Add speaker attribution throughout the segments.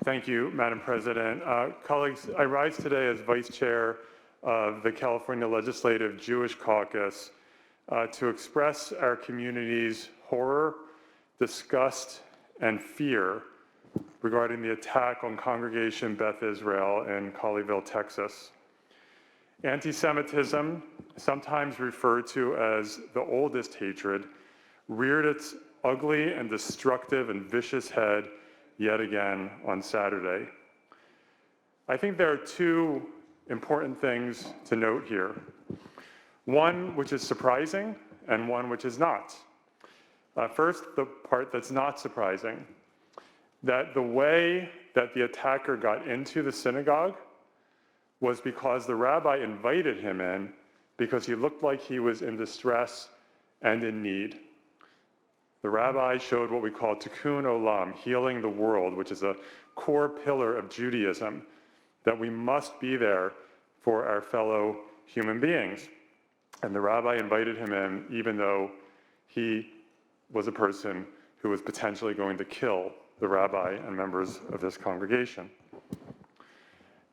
Speaker 1: Thank you, Madam President. Colleagues, I rise today as Vice Chair of the California Legislative Jewish Caucus to express our community's horror, disgust, and fear regarding the attack on Congregation Beth Israel in Colleyville, Texas. Anti-Semitism, sometimes referred to as the oldest hatred, reared its ugly and destructive and vicious head yet again on Saturday. I think there are two important things to note here. One which is surprising and one which is not. First, the part that's not surprising, that the way that the attacker got into the synagogue was because the rabbi invited him in because he looked like he was in distress and in need. The rabbi showed what we call tikkun olam, healing the world, which is a core pillar of Judaism, that we must be there for our fellow human beings. And the rabbi invited him in even though he was a person who was potentially going to kill the rabbi and members of this congregation.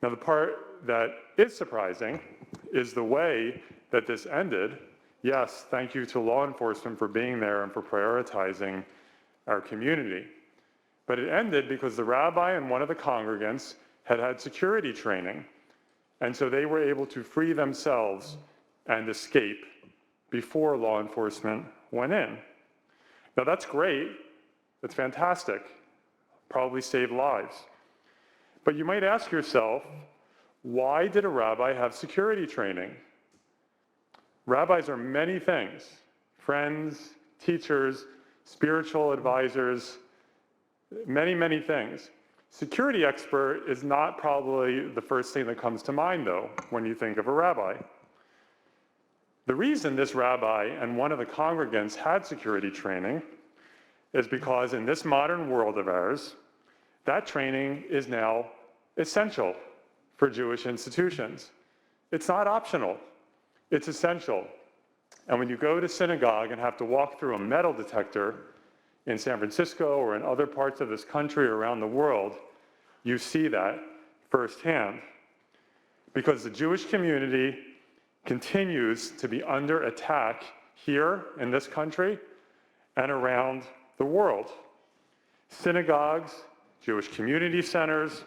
Speaker 1: Now, the part that is surprising is the way that this ended. Yes, thank you to law enforcement for being there and for prioritizing our community. But it ended because the rabbi and one of the congregants had security training, and so they were able to free themselves and escape before law enforcement went in. Now that's great, that's fantastic, probably saved lives. But you might ask yourself, why did a rabbi have security training? Rabbis are many things: friends, teachers, spiritual advisors, many, many things. Security expert is not probably the first thing that comes to mind, though, when you think of a rabbi. The reason this rabbi and one of the congregants had security training is because in this modern world of ours, that training is now essential for Jewish institutions. It's not optional. It's essential. And when you go to synagogue and have to walk through a metal detector in San Francisco or in other parts of this country or around the world, you see that firsthand. Because the Jewish community continues to be under attack here in this country and around the world. Synagogues, Jewish community centers,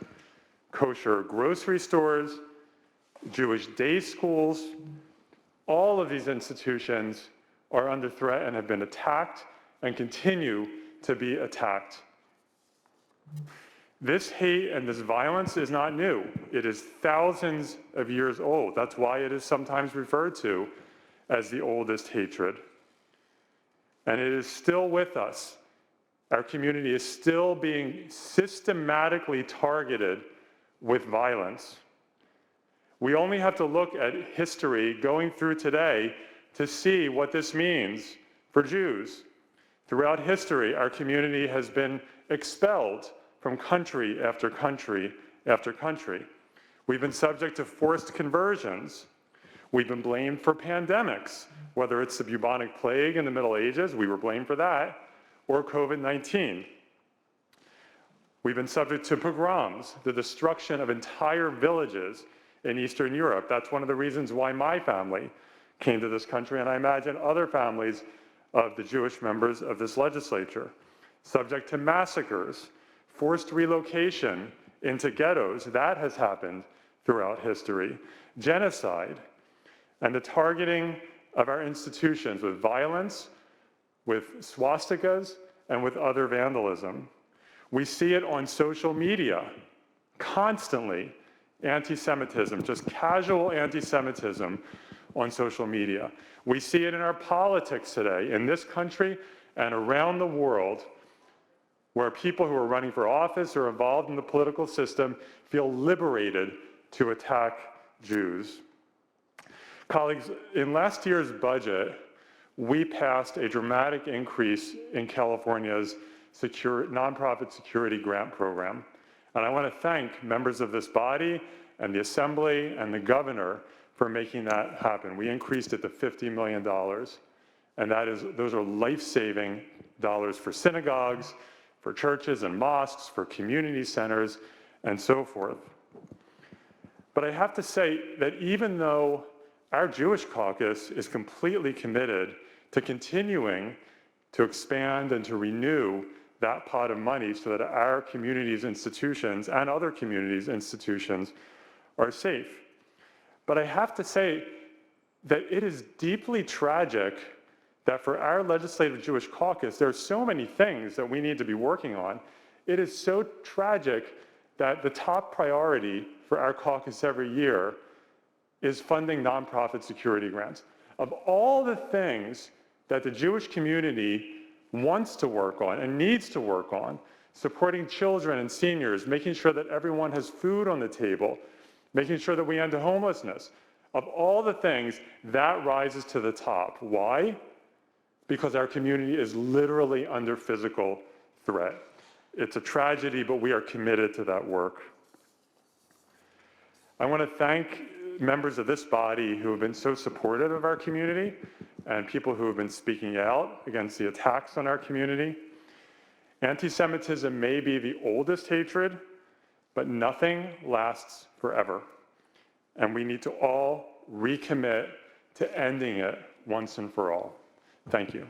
Speaker 1: kosher grocery stores, Jewish day schools, all of these institutions are under threat and have been attacked and continue to be attacked. This hate and this violence is not new. It is thousands of years old. That's why it is sometimes referred to as the oldest hatred. And it is still with us. Our community is still being systematically targeted with violence. We only have to look at history going through today to see what this means for Jews. Throughout history, our community has been expelled from country after country after country. We've been subject to forced conversions. We've been blamed for pandemics, whether it's the bubonic plague in the Middle Ages, we were blamed for that, or COVID-19. We've been subject to pogroms, the destruction of entire villages in Eastern Europe. That's one of the reasons why my family came to this country, and I imagine other families of the Jewish members of this legislature. Subject to massacres, forced relocation into ghettos, that has happened throughout history. Genocide, and the targeting of our institutions with violence, with swastikas, and with other vandalism. We see it on social media, constantly. Anti-Semitism, just casual anti-Semitism on social media. We see it in our politics today, in this country and around the world, where people who are running for office or involved in the political system feel liberated to attack Jews. Colleagues, in last year's budget, we passed a dramatic increase in California's nonprofit security grant program. And I want to thank members of this body and the Assembly and the governor for making that happen. We increased it to $50 million. And those are life-saving dollars for synagogues, for churches and mosques, for community centers, and so forth. But I have to say that even though our Jewish caucus is completely committed to continuing to expand and to renew that pot of money so that our community's institutions and other communities' institutions are safe. But I have to say that it is deeply tragic that for our legislative Jewish caucus, there are so many things that we need to be working on. It is so tragic that the top priority for our caucus every year is funding nonprofit security grants. Of all the things that the Jewish community wants to work on and needs to work on, supporting children and seniors, making sure that everyone has food on the table, making sure that we end homelessness, of all the things, that rises to the top. Why? Because our community is literally under physical threat. It's a tragedy, but we are committed to that work. I want to thank members of this body who have been so supportive of our community and people who have been speaking out against the attacks on our community. Anti-Semitism may be the oldest hatred, but nothing lasts forever. And we need to all recommit to ending it once and for all. Thank you.